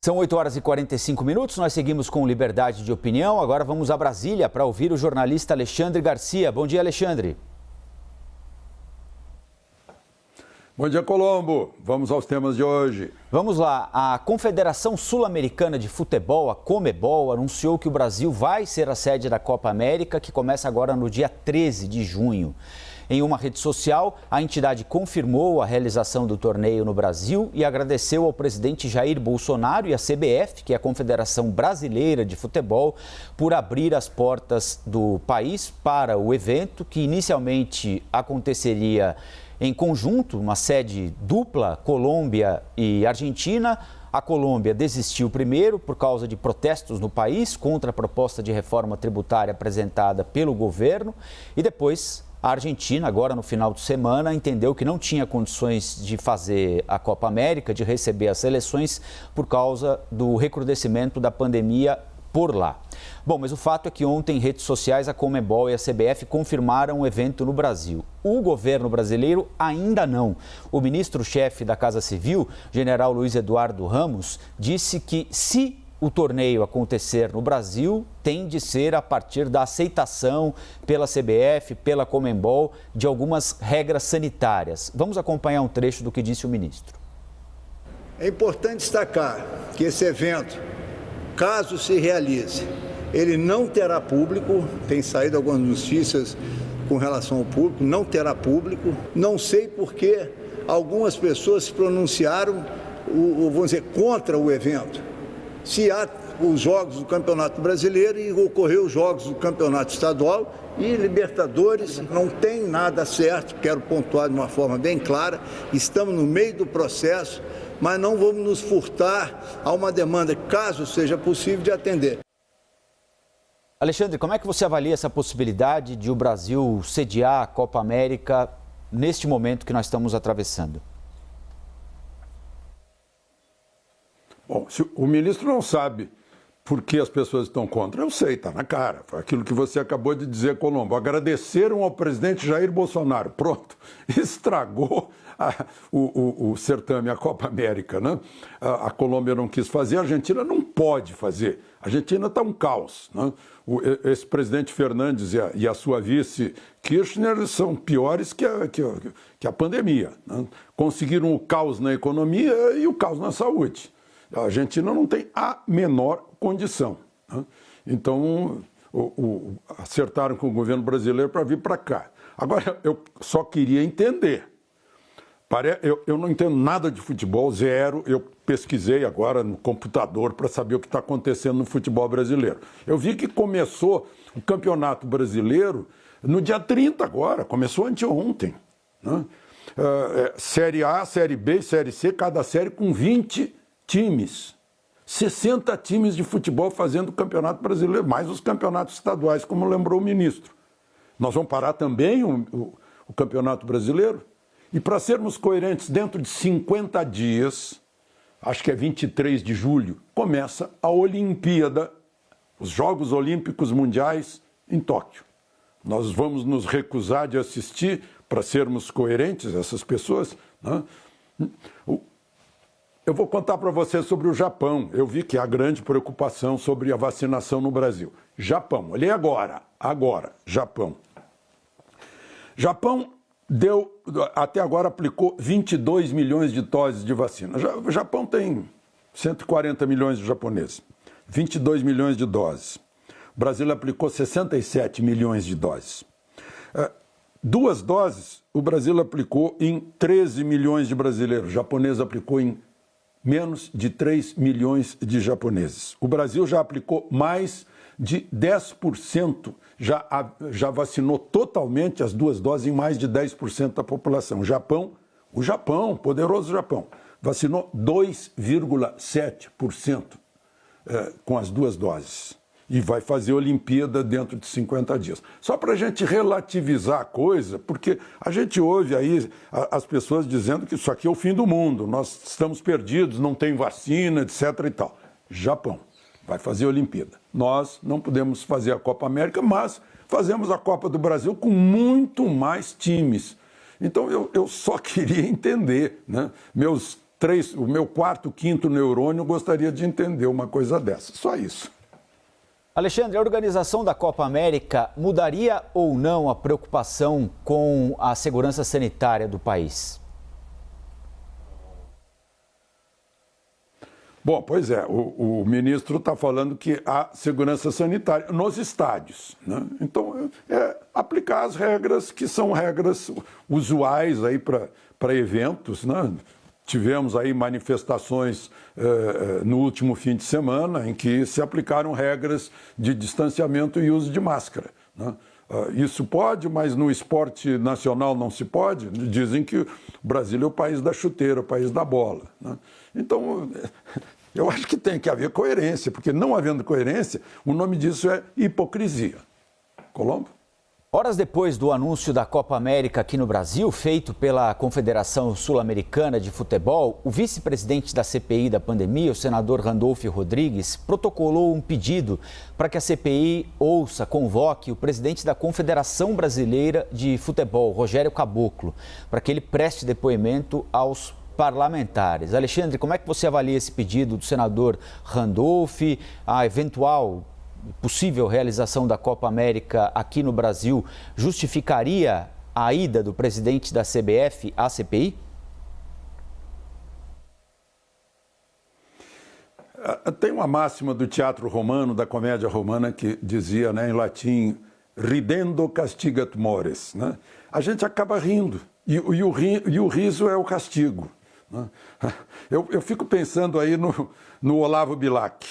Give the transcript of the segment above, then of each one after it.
São 8 horas e 45 minutos, nós seguimos com liberdade de opinião. Agora vamos a Brasília para ouvir o jornalista Alexandre Garcia. Bom dia, Alexandre. Bom dia, Colombo. Vamos aos temas de hoje. Vamos lá. A Confederação Sul-Americana de Futebol, a Conmebol, anunciou que o Brasil vai ser a sede da Copa América, que começa agora no dia 13 de junho. Em uma rede social, a entidade confirmou a realização do torneio no Brasil e agradeceu ao presidente Jair Bolsonaro e à CBF, que é a Confederação Brasileira de Futebol, por abrir as portas do país para o evento, que inicialmente aconteceria em conjunto, uma sede dupla, Colômbia e Argentina. A Colômbia desistiu primeiro por causa de protestos no país contra a proposta de reforma tributária apresentada pelo governo e depois a Argentina, agora no final de semana, entendeu que não tinha condições de fazer a Copa América, de receber as seleções por causa do recrudescimento da pandemia por lá. Bom, mas o fato é que ontem, em redes sociais, a Conmebol e a CBF confirmaram o evento no Brasil. O governo brasileiro ainda não. O ministro-chefe da Casa Civil, general Luiz Eduardo Ramos, disse que se o torneio acontecer no Brasil, tem de ser a partir da aceitação pela CBF, pela Conmebol, de algumas regras sanitárias. Vamos acompanhar um trecho do que disse o ministro. É importante destacar que esse evento, caso se realize, ele não terá público, tem saído algumas notícias com relação ao público, não terá público. Não sei por que algumas pessoas se pronunciaram, vamos dizer, contra o evento. Se há os jogos do Campeonato Brasileiro e ocorreu os jogos do Campeonato Estadual e Libertadores, não tem nada certo, quero pontuar de uma forma bem clara, estamos no meio do processo, mas não vamos nos furtar a uma demanda, caso seja possível, de atender. Alexandre, como é que você avalia essa possibilidade de o Brasil sediar a Copa América neste momento que nós estamos atravessando? Bom, se o ministro não sabe por que as pessoas estão contra, eu sei, está na cara. Foi aquilo que você acabou de dizer, Colombo. Agradeceram ao presidente Jair Bolsonaro. Pronto, estragou o certame, a Copa América, né? A Colômbia não quis fazer, a Argentina não pode fazer. A Argentina está um caos, né? Esse presidente Fernandes e a sua vice Kirchner são piores que a pandemia, né? Conseguiram o caos na economia e o caos na saúde. A Argentina não tem a menor condição, né? Então, acertaram com o governo brasileiro para vir para cá. Agora, eu só queria entender. Eu não entendo nada de futebol, zero. Eu pesquisei agora no computador para saber o que está acontecendo no futebol brasileiro. Eu vi que começou o Campeonato Brasileiro no dia 30 agora, começou anteontem, né? Série A, Série B, Série C, cada série com 20 times, 60 times de futebol fazendo o Campeonato Brasileiro, mais os campeonatos estaduais, como lembrou o ministro. Nós vamos parar também o Campeonato Brasileiro? E para sermos coerentes, dentro de 50 dias, acho que é 23 de julho, começa a Olimpíada, os Jogos Olímpicos Mundiais em Tóquio. Nós vamos nos recusar de assistir, para sermos coerentes, essas pessoas, né? Eu vou contar para você sobre o Japão. Eu vi que há grande preocupação sobre a vacinação no Brasil. Japão, olhei agora, Japão. Japão até agora aplicou 22 milhões de doses de vacina. O Japão tem 140 milhões de japoneses, 22 milhões de doses. O Brasil aplicou 67 milhões de doses. 2 doses, o Brasil aplicou em 13 milhões de brasileiros. O japonês aplicou em menos de 3 milhões de japoneses. O Brasil já aplicou mais de 10%, já vacinou totalmente as 2 doses em mais de 10% da população. O Japão, poderoso Japão, vacinou 2,7% com as 2 doses. E vai fazer a Olimpíada dentro de 50 dias. Só para a gente relativizar a coisa, porque a gente ouve aí as pessoas dizendo que isso aqui é o fim do mundo, nós estamos perdidos, não tem vacina, etc. e tal. Japão vai fazer a Olimpíada. Nós não podemos fazer a Copa América, mas fazemos a Copa do Brasil com muito mais times. Então eu só queria entender, né? Meus o meu quarto, quinto neurônio gostaria de entender uma coisa dessa. Só isso. Alexandre, a organização da Copa América mudaria ou não a preocupação com a segurança sanitária do país? Bom, pois é, o ministro está falando que há segurança sanitária nos estádios, né? Então, aplicar as regras que são regras usuais aí para eventos, né? Tivemos aí manifestações no último fim de semana em que se aplicaram regras de distanciamento e uso de máscara, né? Isso pode, mas no esporte nacional não se pode. Dizem que o Brasil é o país da chuteira, o país da bola, né? Então, eu acho que tem que haver coerência, porque não havendo coerência, o nome disso é hipocrisia. Colombo? Horas depois do anúncio da Copa América aqui no Brasil, feito pela Confederação Sul-Americana de Futebol, o vice-presidente da CPI da pandemia, o senador Randolfo Rodrigues, protocolou um pedido para que a CPI convoque o presidente da Confederação Brasileira de Futebol, Rogério Caboclo, para que ele preste depoimento aos parlamentares. Alexandre, como é que você avalia esse pedido do senador Randolfo, a eventual possível realização da Copa América aqui no Brasil justificaria a ida do presidente da CBF à CPI? Tem uma máxima do teatro romano, da comédia romana, que dizia, né, em latim, ridendo castigat mores, né? A gente acaba rindo, e o riso é o castigo, né? Eu fico pensando aí no Olavo Bilac.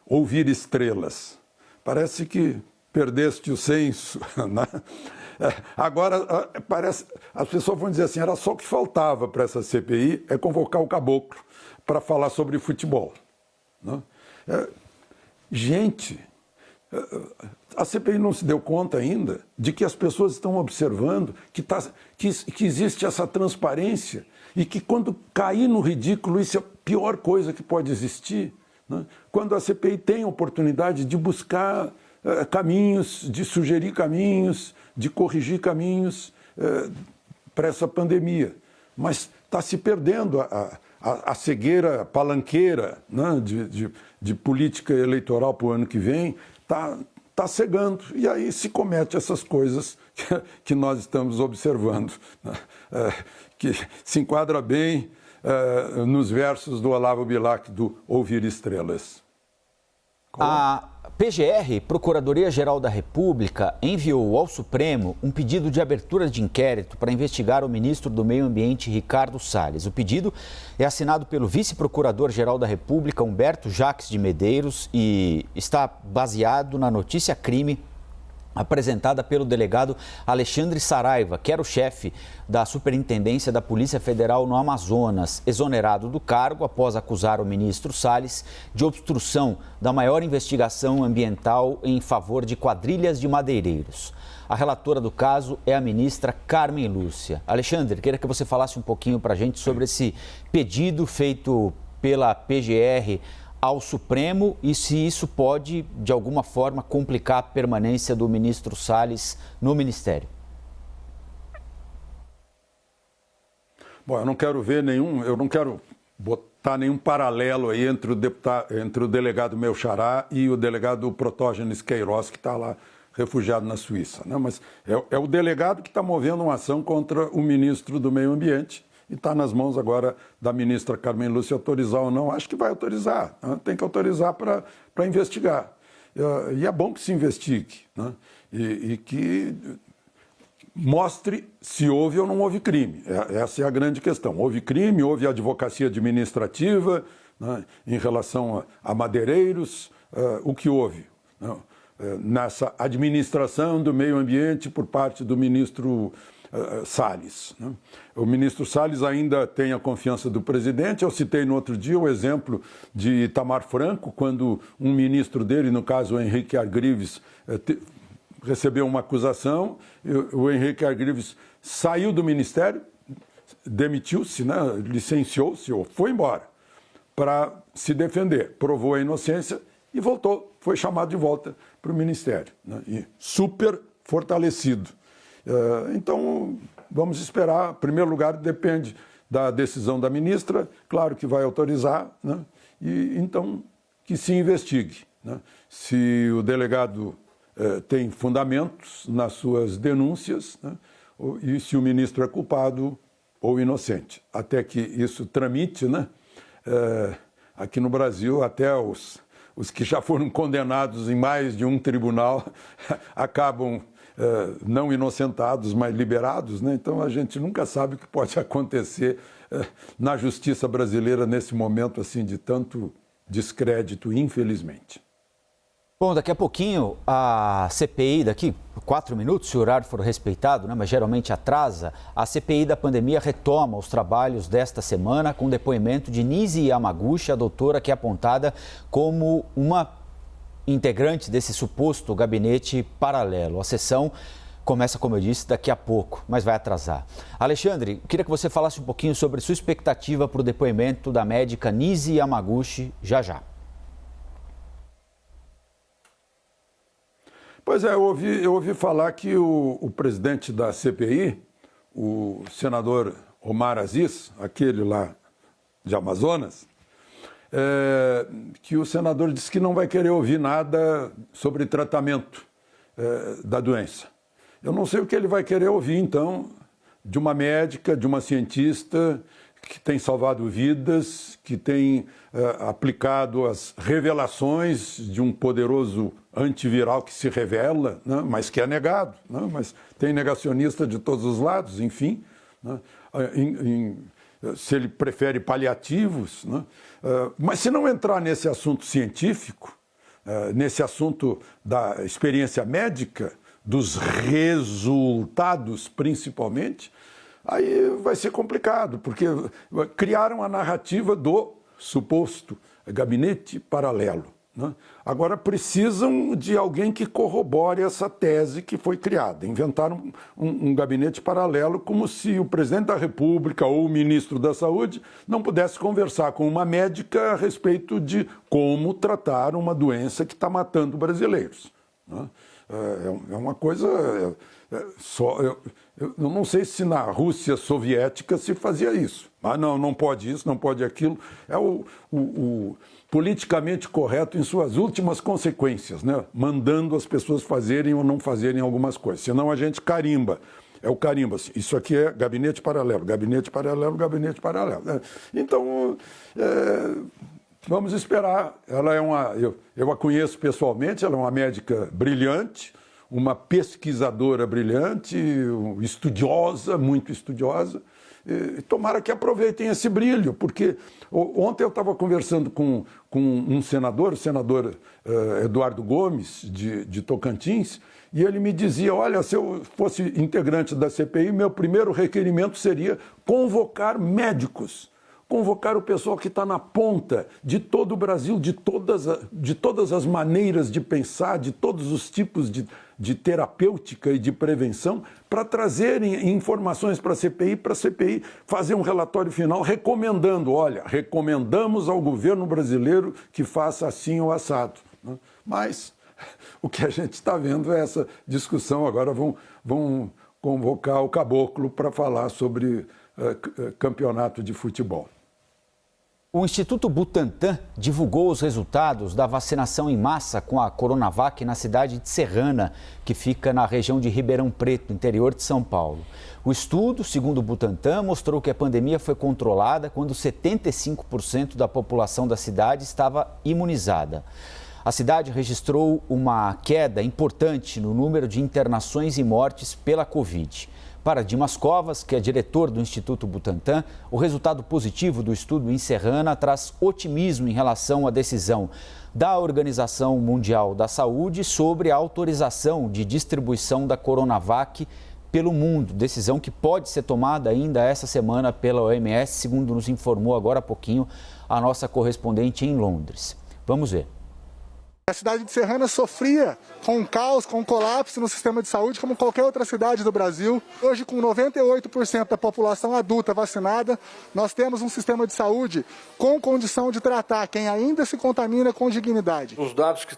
Ouvir estrelas. Parece que perdeste o senso, né? Agora, as pessoas vão dizer assim, era só o que faltava para essa CPI, é convocar o Caboclo para falar sobre futebol, né? Gente, a CPI não se deu conta ainda de que as pessoas estão observando que existe essa transparência e que quando cair no ridículo, isso é a pior coisa que pode existir, né? Quando a CPI tem a oportunidade de buscar caminhos, de sugerir caminhos, de corrigir caminhos para essa pandemia. Mas está se perdendo a cegueira palanqueira, né, de política eleitoral para o ano que vem, está cegando. E aí se comete essas coisas que nós estamos observando, né, que se enquadra bem nos versos do Olavo Bilac, do Ouvir Estrelas. A PGR, Procuradoria-Geral da República, enviou ao Supremo um pedido de abertura de inquérito para investigar o ministro do Meio Ambiente, Ricardo Salles. O pedido é assinado pelo vice-procurador-geral da República, Humberto Jacques de Medeiros, e está baseado na notícia crime apresentada pelo delegado Alexandre Saraiva, que era o chefe da Superintendência da Polícia Federal no Amazonas, exonerado do cargo após acusar o ministro Salles de obstrução da maior investigação ambiental em favor de quadrilhas de madeireiros. A relatora do caso é a ministra Carmen Lúcia. Alexandre, queria que você falasse um pouquinho para a gente sobre esse pedido feito pela PGR ao Supremo e se isso pode, de alguma forma, complicar a permanência do ministro Salles no Ministério. Bom, eu não quero botar nenhum paralelo aí entre o delegado meu xará e o delegado Protógenes Queiroz, que está lá refugiado na Suíça, né? Mas é o delegado que está movendo uma ação contra o ministro do Meio Ambiente. E está nas mãos agora da ministra Carmen Lúcia autorizar ou não. Acho que vai autorizar, né? Tem que autorizar para investigar. E é bom que se investigue, né? E que mostre se houve ou não houve crime. Essa é a grande questão. Houve crime, houve advocacia administrativa, né, em relação a madeireiros, o que houve, né, nessa administração do meio ambiente por parte do ministro Salles, né? O ministro Salles ainda tem a confiança do presidente. Eu citei no outro dia o exemplo de Itamar Franco, quando um ministro dele, no caso o Henrique Argrives, recebeu uma acusação. O Henrique Argrives saiu do ministério, demitiu-se, né? Licenciou-se ou foi embora para se defender, provou a inocência e voltou, foi chamado de volta para o ministério, né? E super fortalecido. Então, vamos esperar. Em primeiro lugar, depende da decisão da ministra, claro que vai autorizar, né? E então que se investigue, né? Se o delegado tem fundamentos nas suas denúncias, né? E se o ministro é culpado ou inocente. Até que isso tramite, né? Aqui no Brasil, até os que já foram condenados em mais de um tribunal acabam não inocentados, mas liberados, né? Então a gente nunca sabe o que pode acontecer na justiça brasileira nesse momento assim de tanto descrédito, infelizmente. Bom, daqui a pouquinho a CPI, daqui 4 minutos, se o horário for respeitado, né, mas geralmente atrasa, a CPI da pandemia retoma os trabalhos desta semana com depoimento de Nise Yamaguchi, a doutora que é apontada como uma integrante desse suposto gabinete paralelo. A sessão começa, como eu disse, daqui a pouco, mas vai atrasar. Alexandre, queria que você falasse um pouquinho sobre sua expectativa para o depoimento da médica Nise Yamaguchi já já. Pois é, eu ouvi falar que o presidente da CPI, o senador Omar Aziz, aquele lá de Amazonas, que o senador disse que não vai querer ouvir nada sobre tratamento da doença. Eu não sei o que ele vai querer ouvir, então, de uma médica, de uma cientista que tem salvado vidas, que tem aplicado as revelações de um poderoso antiviral que se revela, né, mas que é negado, né, mas tem negacionista de todos os lados, enfim, né, se ele prefere paliativos, né, mas se não entrar nesse assunto científico, nesse assunto da experiência médica, dos resultados principalmente, aí vai ser complicado, porque criaram a narrativa do suposto gabinete paralelo, né? Agora precisam de alguém que corrobore essa tese que foi criada. Inventaram um gabinete paralelo como se o presidente da República ou o ministro da Saúde não pudesse conversar com uma médica a respeito de como tratar uma doença que está matando brasileiros, né? É uma coisa só. Eu não sei se na Rússia soviética se fazia isso. Ah, não pode isso, não pode aquilo. É o politicamente correto em suas últimas consequências, né? Mandando as pessoas fazerem ou não fazerem algumas coisas. Senão a gente carimba. É o carimbo. Assim. Isso aqui é gabinete paralelo, gabinete paralelo, gabinete paralelo. Então, vamos esperar. Ela é eu a conheço pessoalmente, ela é uma médica brilhante, uma pesquisadora brilhante, estudiosa, muito estudiosa. E tomara que aproveitem esse brilho, porque ontem eu estava conversando com um senador, o senador Eduardo Gomes, de Tocantins, e ele me dizia, olha, se eu fosse integrante da CPI, meu primeiro requerimento seria convocar médicos, convocar o pessoal que está na ponta de todo o Brasil, de todas as maneiras de pensar, de todos os tipos de terapêutica e de prevenção, para trazerem informações para a CPI fazer um relatório final recomendando, olha, recomendamos ao governo brasileiro que faça assim ou assado. Mas o que a gente está vendo é essa discussão, agora vão convocar o caboclo para falar sobre campeonato de futebol. O Instituto Butantan divulgou os resultados da vacinação em massa com a Coronavac na cidade de Serrana, que fica na região de Ribeirão Preto, interior de São Paulo. O estudo, segundo o Butantan, mostrou que a pandemia foi controlada quando 75% da população da cidade estava imunizada. A cidade registrou uma queda importante no número de internações e mortes pela Covid. Para Dimas Covas, que é diretor do Instituto Butantan, o resultado positivo do estudo em Serrana traz otimismo em relação à decisão da Organização Mundial da Saúde sobre a autorização de distribuição da Coronavac pelo mundo, decisão que pode ser tomada ainda essa semana pela OMS, segundo nos informou agora há pouquinho a nossa correspondente em Londres. Vamos ver. A cidade de Serrana sofria com um caos, com um colapso no sistema de saúde, como qualquer outra cidade do Brasil. Hoje, com 98% da população adulta vacinada, nós temos um sistema de saúde com condição de tratar quem ainda se contamina com dignidade. Os dados que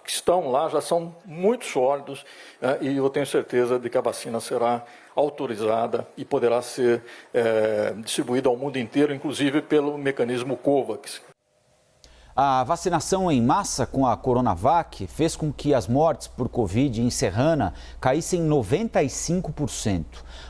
estão lá já são muito sólidos, e eu tenho certeza de que a vacina será autorizada e poderá ser distribuída ao mundo inteiro, inclusive pelo mecanismo COVAX. A vacinação em massa com a Coronavac fez com que as mortes por Covid em Serrana caíssem 95%.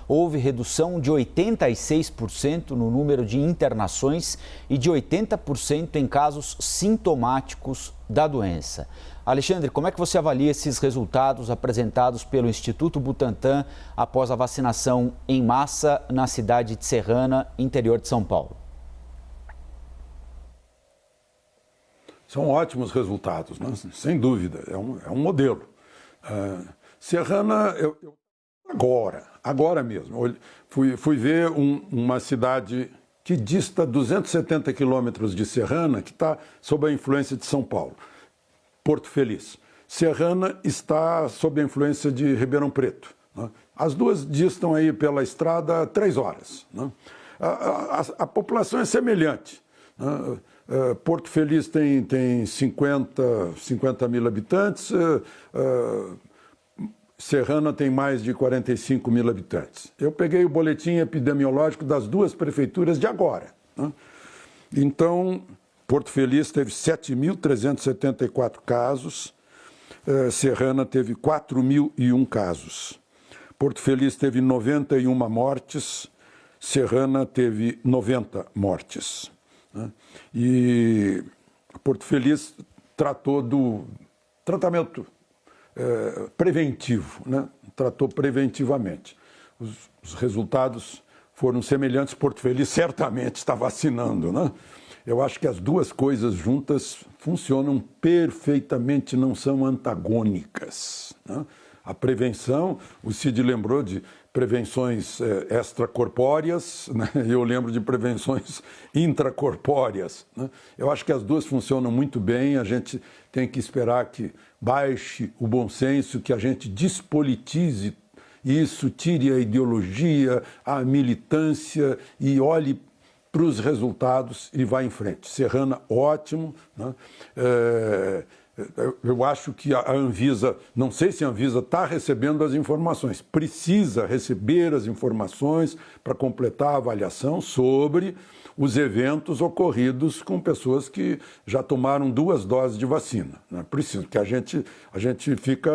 Houve redução de 86% no número de internações e de 80% em casos sintomáticos da doença. Alexandre, como é que você avalia esses resultados apresentados pelo Instituto Butantan após a vacinação em massa na cidade de Serrana, interior de São Paulo? São ótimos resultados, né? Sem dúvida, é um modelo. Serrana, agora mesmo, fui ver uma cidade que dista 270 quilômetros de Serrana, que está sob a influência de São Paulo, Porto Feliz. Serrana está sob a influência de Ribeirão Preto, né? As duas distam aí pela estrada 3 horas, né? A população é semelhante, né? Porto Feliz tem 50 mil habitantes, Serrana tem mais de 45 mil habitantes. Eu peguei o boletim epidemiológico das duas prefeituras de agora, né? Então, Porto Feliz teve 7.374 casos, Serrana teve 4.001 casos. Porto Feliz teve 91 mortes, Serrana teve 90 mortes. E Porto Feliz tratou do tratamento preventivo, né? Tratou preventivamente. Os resultados foram semelhantes. Porto Feliz certamente está vacinando, né? Eu acho que as duas coisas juntas funcionam perfeitamente, não são antagônicas, né? A prevenção, o Cid lembrou de prevenções extracorpóreas, né? Eu lembro de prevenções intracorpóreas, né? Eu acho que as duas funcionam muito bem, a gente tem que esperar que baixe o bom senso, que a gente despolitize isso, tire a ideologia, a militância e olhe para os resultados e vá em frente. Serrana, ótimo, né? Eu acho que a Anvisa, não sei se a Anvisa está recebendo as informações, precisa receber as informações para completar a avaliação sobre os eventos ocorridos com pessoas que já tomaram 2 doses de vacina, né? Precisa, porque a gente fica,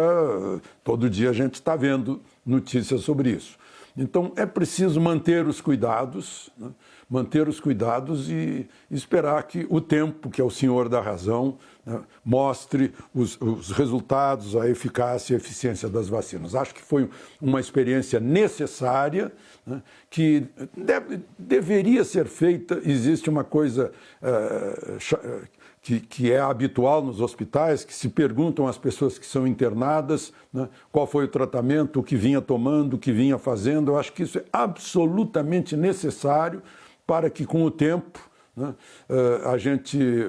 todo dia a gente está vendo notícias sobre isso. Então é preciso manter os cuidados, né? Manter os cuidados e esperar que o tempo, que é o senhor da razão, né, mostre os resultados, a eficácia e a eficiência das vacinas. Acho que foi uma experiência necessária, né, que deveria ser feita. Existe uma coisa que é habitual nos hospitais, que se perguntam às pessoas que são internadas, né, qual foi o tratamento, o que vinha tomando, o que vinha fazendo. Eu acho que isso é absolutamente necessário para que, com o tempo, né, a gente